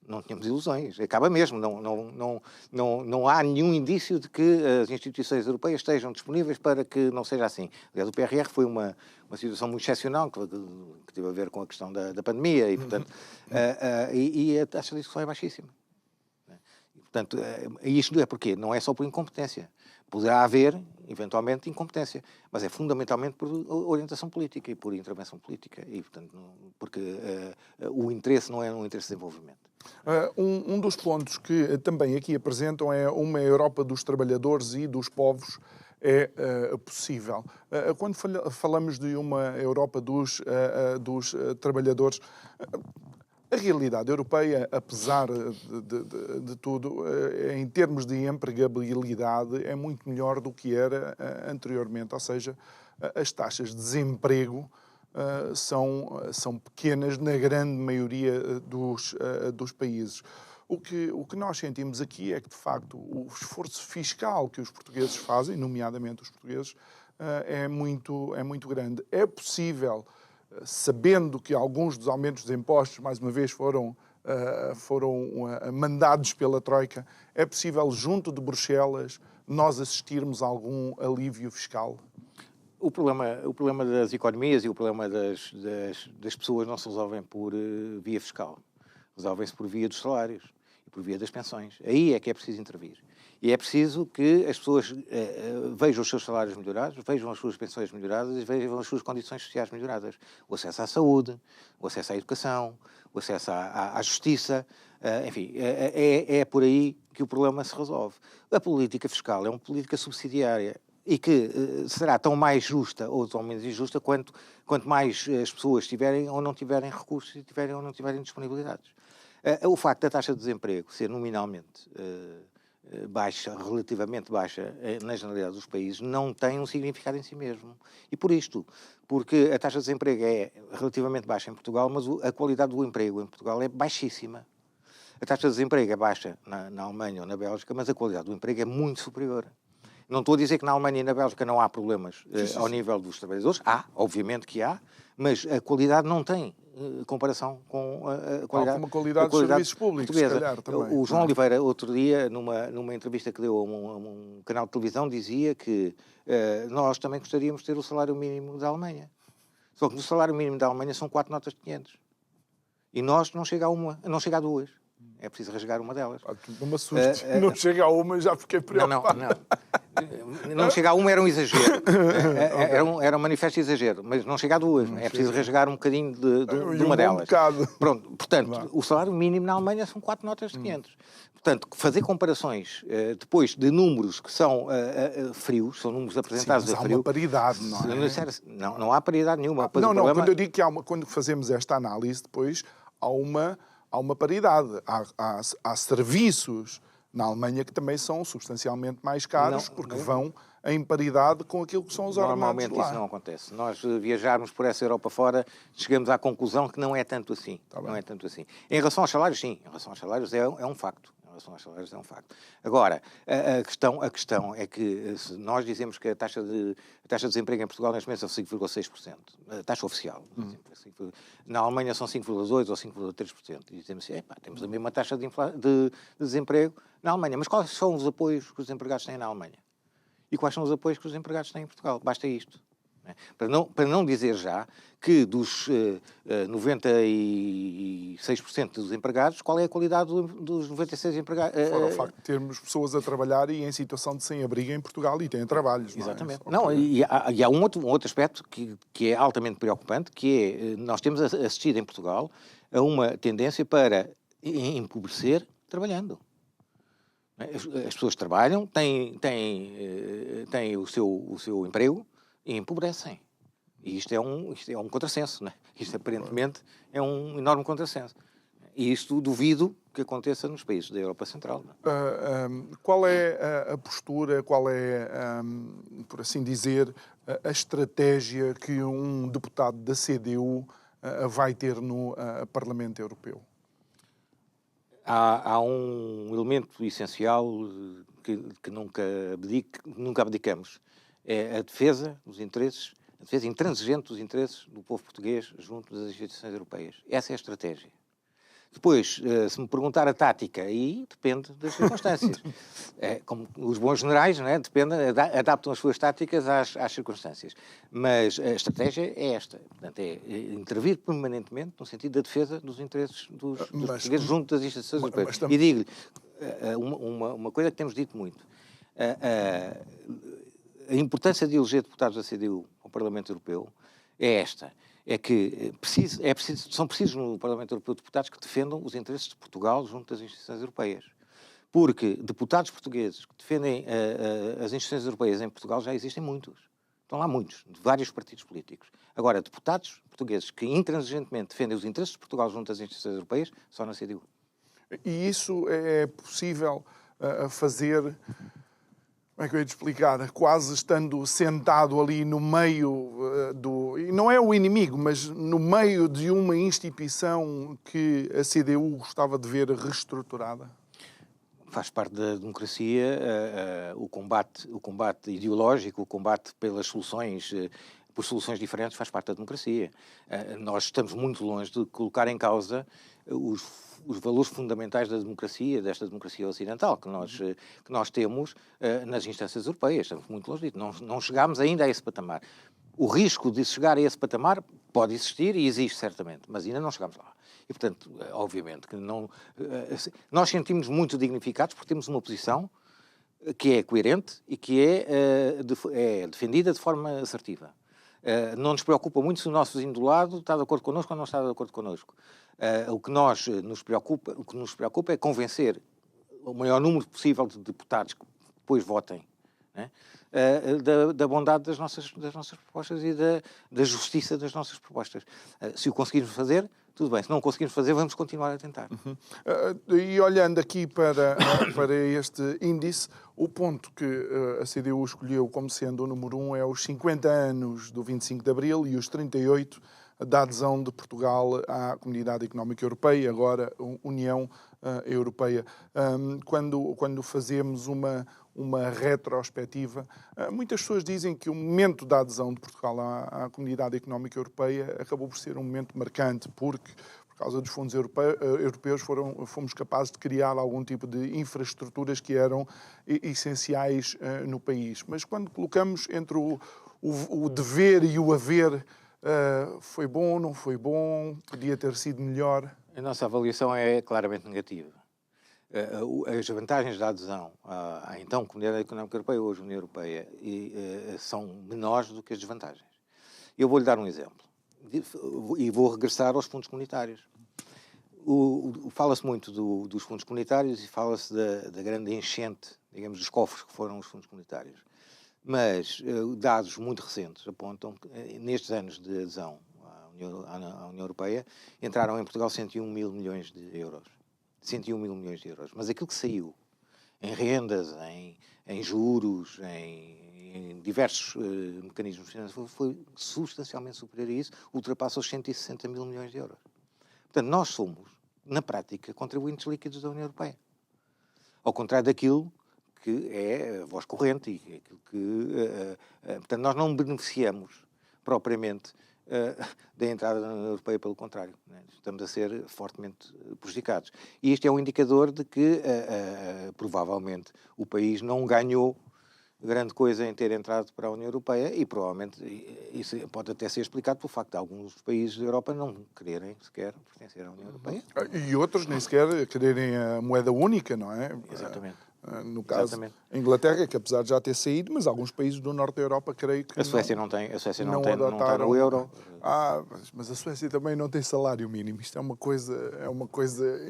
Speaker 2: Não tínhamos ilusões. Acaba mesmo. Não há nenhum indício de que as instituições europeias estejam disponíveis para que não seja assim. Aliás, o PRR foi uma situação muito excepcional que teve a ver com a questão da pandemia e, portanto, e a taxa de execução é baixíssima. Portanto, isto é porque não é só por incompetência. Poderá haver, eventualmente, incompetência, mas é fundamentalmente por orientação política e por intervenção política, e, portanto, porque o interesse não é um interesse de desenvolvimento.
Speaker 1: Um dos pontos que também aqui apresentam é uma Europa dos trabalhadores e dos povos é possível. Quando falamos de uma Europa dos trabalhadores... A realidade europeia, apesar de tudo, em termos de empregabilidade, é muito melhor do que era anteriormente. Ou seja, as taxas de desemprego são pequenas na grande maioria dos países. O que nós sentimos aqui é que, de facto, o esforço fiscal que os portugueses fazem, nomeadamente os portugueses, é muito grande. É possível... sabendo que alguns dos aumentos dos impostos, mais uma vez, foram mandados pela Troika, é possível, junto de Bruxelas, nós assistirmos a algum alívio fiscal?
Speaker 2: O problema das economias e o problema das pessoas não se resolvem por via fiscal. Resolvem-se por via dos salários e por via das pensões. Aí é que é preciso intervir. E é preciso que as pessoas vejam os seus salários melhorados, vejam as suas pensões melhoradas e vejam as suas condições sociais melhoradas. O acesso à saúde, o acesso à educação, o acesso à justiça. Enfim, é por aí que o problema se resolve. A política fiscal é uma política subsidiária e que será tão mais justa ou tão menos injusta quanto mais as pessoas tiverem ou não tiverem recursos e tiverem ou não tiverem disponibilidades. O facto da taxa de desemprego ser nominalmente... baixa, relativamente baixa na generalidade dos países, não tem um significado em si mesmo. E por isto, porque a taxa de desemprego é relativamente baixa em Portugal, mas a qualidade do emprego em Portugal é baixíssima. A taxa de desemprego é baixa na Alemanha ou na Bélgica, mas a qualidade do emprego é muito superior. Não estou a dizer que na Alemanha e na Bélgica não há problemas ao nível dos trabalhadores. Há, obviamente que há, mas a qualidade não tem comparação com a qualidade...
Speaker 1: Há uma qualidade dos serviços públicos, se calhar, também.
Speaker 2: O João Oliveira, outro dia, numa entrevista que deu a um canal de televisão, dizia que nós também gostaríamos de ter o salário mínimo da Alemanha. Só que o salário mínimo da Alemanha são 4 notas de 500. E nós não chega a 2. É preciso rasgar uma delas.
Speaker 1: Não me assuste. Não chega a uma, já fiquei preocupado.
Speaker 2: Não chega a uma era um exagero. Era um manifesto exagero. Mas não chega a 2. É preciso rasgar um bocadinho de uma delas. Pronto, portanto, o salário mínimo na Alemanha são 4 notas de 500. Portanto, fazer comparações depois de números que são frios, são números apresentados a frio...
Speaker 1: Há uma paridade, não é?
Speaker 2: Não há paridade nenhuma.
Speaker 1: Quando eu digo que quando fazemos esta análise, depois há uma paridade. Há serviços na Alemanha que também são substancialmente mais caros, porque vão em paridade com aquilo que são os ordenados lá.
Speaker 2: Normalmente isso não acontece. Nós viajarmos por essa Europa fora, chegamos à conclusão que não é tanto assim. Não é tanto assim. Em relação aos salários, sim. Em relação aos salários é um facto. Agora, a questão é que se nós dizemos que a taxa de desemprego em Portugal neste momento é 5,6%, a taxa oficial. Na Alemanha são 5,2% ou 5,3%. E dizemos assim, temos a mesma taxa de desemprego na Alemanha. Mas quais são os apoios que os empregados têm na Alemanha? E quais são os apoios que os empregados têm em Portugal? Basta isto. Para não dizer já que dos 96% dos empregados, qual é a qualidade dos 96 empregados?
Speaker 1: Fora o facto de termos pessoas a trabalhar e em situação de sem-abrigo em Portugal e têm trabalhos.
Speaker 2: Exatamente.
Speaker 1: Não é?
Speaker 2: E há um outro aspecto que é altamente preocupante, que é, nós temos assistido em Portugal a uma tendência para empobrecer trabalhando. As pessoas trabalham, têm o seu emprego e empobrecem. E isto é um contrassenso, não é? Isto aparentemente é um enorme contrassenso. E isto duvido que aconteça nos países da Europa Central.
Speaker 1: Qual é a postura, qual é, por assim dizer, a estratégia que um deputado da CDU vai ter no Parlamento Europeu?
Speaker 2: Há um elemento essencial que nunca abdicamos. É a defesa intransigente dos interesses do povo português junto das instituições europeias. Essa é a estratégia. Depois, se me perguntar a tática, aí depende das circunstâncias. Como os bons generais, não é? Adaptam as suas táticas às circunstâncias. Mas a estratégia é esta. Portanto, é intervir permanentemente no sentido da defesa dos interesses dos portugueses junto das instituições europeias. E digo-lhe uma coisa que temos dito muito. A importância de eleger deputados da CDU ao Parlamento Europeu é esta. É que são precisos no Parlamento Europeu deputados que defendam os interesses de Portugal junto das instituições europeias. Porque deputados portugueses que defendem as instituições europeias em Portugal já existem muitos. Estão lá muitos, de vários partidos políticos. Agora, deputados portugueses que intransigentemente defendem os interesses de Portugal junto às instituições europeias, só na CDU.
Speaker 1: E isso é possível fazer... Como é que eu ia te explicar? Quase estando sentado ali no meio e não é o inimigo, mas no meio de uma instituição que a CDU gostava de ver reestruturada?
Speaker 2: Faz parte da democracia o combate ideológico, o combate pelas soluções, por soluções diferentes, faz parte da democracia. Nós estamos muito longe de colocar em causa os valores fundamentais da democracia, desta democracia ocidental que nós temos nas instâncias europeias. Estamos muito longe disso. Não chegámos ainda a esse patamar. O risco de chegar a esse patamar pode existir e existe certamente, mas ainda não chegámos lá. E, portanto, obviamente, que nós sentimos muito dignificados porque temos uma posição que é coerente e que é defendida de forma assertiva. Não nos preocupa muito se o nosso vizinho do lado está de acordo connosco ou não está de acordo connosco. O que nos preocupa é convencer o maior número possível de deputados que depois votem, né, da bondade das nossas propostas e da justiça das nossas propostas. Se o conseguirmos fazer, tudo bem. Se não conseguirmos fazer, vamos continuar a tentar.
Speaker 1: E olhando aqui para este índice, o ponto que a CDU escolheu como sendo o número 1 é os 50 anos do 25 de Abril e os 38 da adesão de Portugal à Comunidade Económica Europeia, agora União Europeia. Quando fazemos uma retrospectiva, muitas pessoas dizem que o momento da adesão de Portugal à Comunidade Económica Europeia acabou por ser um momento marcante, porque por causa dos fundos europeus fomos capazes de criar algum tipo de infraestruturas que eram essenciais no país. Mas quando colocamos entre o dever e o haver, foi bom, não foi bom, podia ter sido melhor?
Speaker 2: A nossa avaliação é claramente negativa. As vantagens da adesão à então Comunidade Económica Europeia, hoje União Europeia, são menores do que as desvantagens. Eu vou-lhe dar um exemplo e vou regressar aos fundos comunitários. Fala-se muito dos fundos comunitários e fala-se da grande enchente, digamos, dos cofres que foram os fundos comunitários. Mas dados muito recentes apontam que nestes anos de adesão à União Europeia entraram em Portugal 101 mil milhões de euros. 101 mil milhões de euros. Mas aquilo que saiu em rendas, em juros, em diversos mecanismos financeiros foi substancialmente superior a isso, ultrapassa os 160 mil milhões de euros. Portanto, nós somos, na prática, contribuintes líquidos da União Europeia. Ao contrário daquilo que é a voz corrente e aquilo que... portanto, nós não beneficiamos propriamente da entrada na União Europeia, pelo contrário, né? Estamos a ser fortemente prejudicados. E este é um indicador de que, provavelmente, o país não ganhou grande coisa em ter entrado para a União Europeia e provavelmente isso pode até ser explicado pelo facto de alguns países da Europa não quererem sequer pertencer à União Europeia.
Speaker 1: E outros nem sequer quererem a moeda única, não é?
Speaker 2: Exatamente.
Speaker 1: No caso, a Inglaterra, que apesar de já ter saído, mas alguns países do norte da Europa, creio que
Speaker 2: a Suécia não
Speaker 1: adotaram,
Speaker 2: não está no euro.
Speaker 1: Mas a Suécia também não tem salário mínimo. Isto é uma coisa...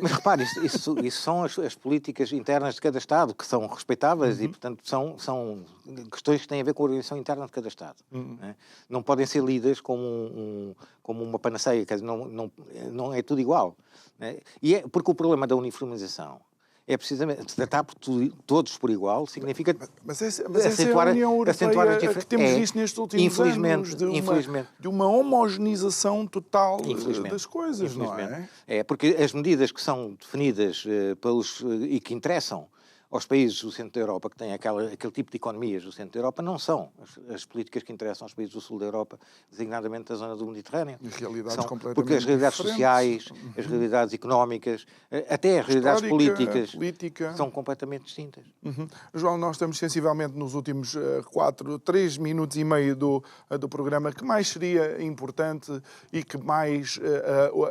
Speaker 2: Mas repare, isso são as políticas internas de cada Estado, que são respeitáveis e, portanto, são questões que têm a ver com a organização interna de cada Estado. Né? Não podem ser lidas como uma panaceia, quer dizer, não é tudo igual. Né? E porque o problema da uniformização é precisamente tratar todos por igual, significa
Speaker 1: mas essa é a União Europeia que temos visto nestes últimos anos, de uma homogeneização total das coisas, não é?
Speaker 2: É, porque as medidas que são definidas e que interessam aos países do centro da Europa, que têm aquele tipo de economias do centro da Europa, não são as políticas que interessam aos países do sul da Europa, designadamente da zona do Mediterrâneo.
Speaker 1: E realidades completamente
Speaker 2: porque as realidades sociais, as realidades económicas, até as realidades políticas são completamente distintas.
Speaker 1: João, nós estamos sensivelmente nos últimos 3 minutos e meio do programa. Que mais seria importante e que mais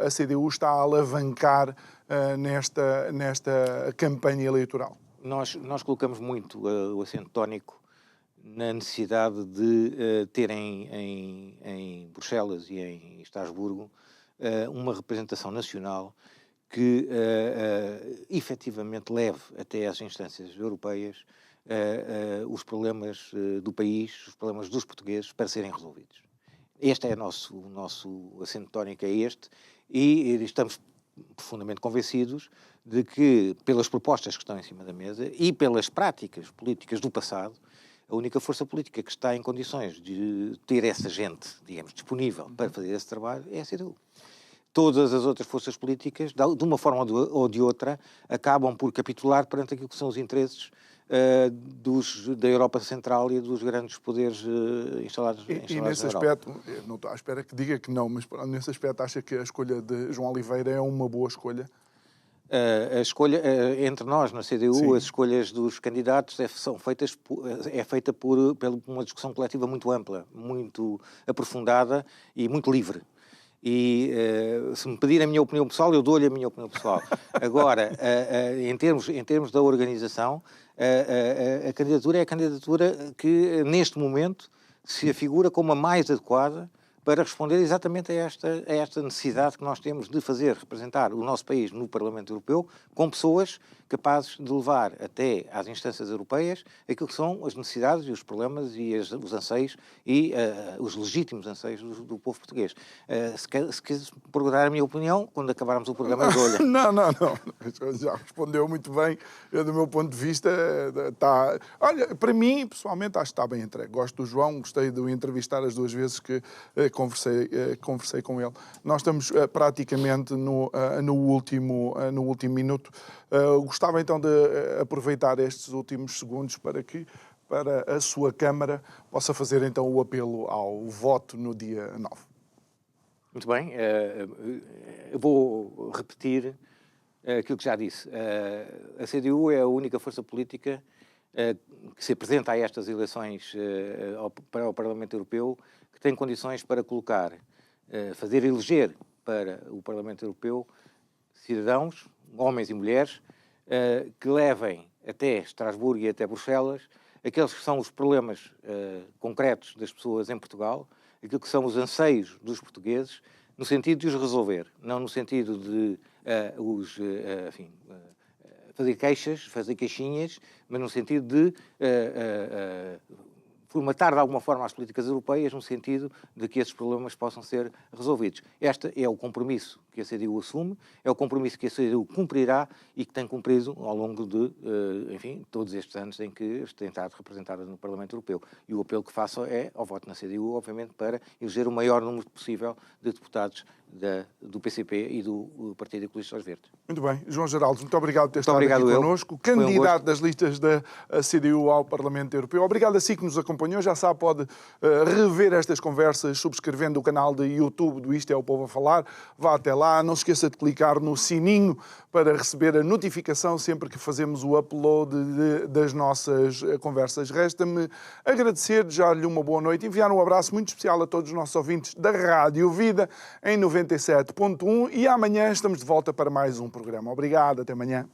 Speaker 1: a CDU está a alavancar nesta campanha eleitoral?
Speaker 2: Nós colocamos muito o acento tónico na necessidade de ter em Bruxelas e em Estrasburgo uma representação nacional que efetivamente leve até às instâncias europeias os problemas do país, os problemas dos portugueses para serem resolvidos. Este é o nosso acento tónico, é este, e estamos profundamente convencidos de que, pelas propostas que estão em cima da mesa e pelas práticas políticas do passado, a única força política que está em condições de ter essa gente, digamos, disponível para fazer esse trabalho é a CDU. Todas as outras forças políticas, de uma forma ou de outra, acabam por capitular perante aquilo que são os interesses da Europa Central e dos grandes poderes instalados
Speaker 1: e nesse aspecto, não estou à espera que diga que não, mas nesse aspecto acha que a escolha de João Oliveira é uma boa escolha?
Speaker 2: A escolha, entre nós na CDU,
Speaker 1: Sim.
Speaker 2: As escolhas dos candidatos é feita por uma discussão coletiva muito ampla, muito aprofundada e muito livre. E se me pedir a minha opinião pessoal, eu dou-lhe a minha opinião pessoal. Agora, em termos da organização, a candidatura é a candidatura que, neste momento, se afigura como a mais adequada para responder exatamente a esta necessidade que nós temos de representar o nosso país no Parlamento Europeu com pessoas capazes de levar até às instâncias europeias aquilo que são as necessidades e os problemas e os anseios e os legítimos anseios do povo português. Se quer perguntar a minha opinião, quando acabarmos o programa, eu dou-lhe.
Speaker 1: Não. Já respondeu muito bem. Eu, do meu ponto de vista, está... Olha, para mim, pessoalmente, acho que está bem entregue. Gosto do João, gostei de o entrevistar as 2 vezes que conversei com ele. Nós estamos praticamente no último minuto. Gostava então de aproveitar estes últimos segundos para a sua Câmara possa fazer então o apelo ao voto no dia 9.
Speaker 2: Muito bem. Eu vou repetir aquilo que já disse. A CDU é a única força política que se apresenta a estas eleições para o Parlamento Europeu que tem condições para fazer eleger para o Parlamento Europeu cidadãos, homens e mulheres, que levem até Estrasburgo e até Bruxelas aqueles que são os problemas concretos das pessoas em Portugal, aquilo que são os anseios dos portugueses, no sentido de os resolver, não no sentido de fazer queixas, fazer queixinhas, mas no sentido de formatar de alguma forma as políticas europeias no sentido de que esses problemas possam ser resolvidos. Este é o compromisso que a CDU assume, é o compromisso que a CDU cumprirá e que tem cumprido ao longo de, todos estes anos em que tem estado representada no Parlamento Europeu. E o apelo que faço é ao voto na CDU, obviamente, para eleger o maior número possível de deputados do PCP e do Partido Ecologista aos Verdes.
Speaker 1: Muito bem. João Geraldo, muito obrigado por ter estado aqui connosco. Candidato das listas da CDU ao Parlamento Europeu. Obrigado a si que nos acompanhou. Já sabe, pode rever estas conversas subscrevendo o canal de YouTube do Isto é o Povo a Falar. Vá até lá. lá, não se esqueça de clicar no sininho para receber a notificação sempre que fazemos o upload das nossas conversas. Resta-me agradecer, desejar-lhe uma boa noite, enviar um abraço muito especial a todos os nossos ouvintes da Rádio Vida em 97.1 e amanhã estamos de volta para mais um programa. Obrigado, até amanhã.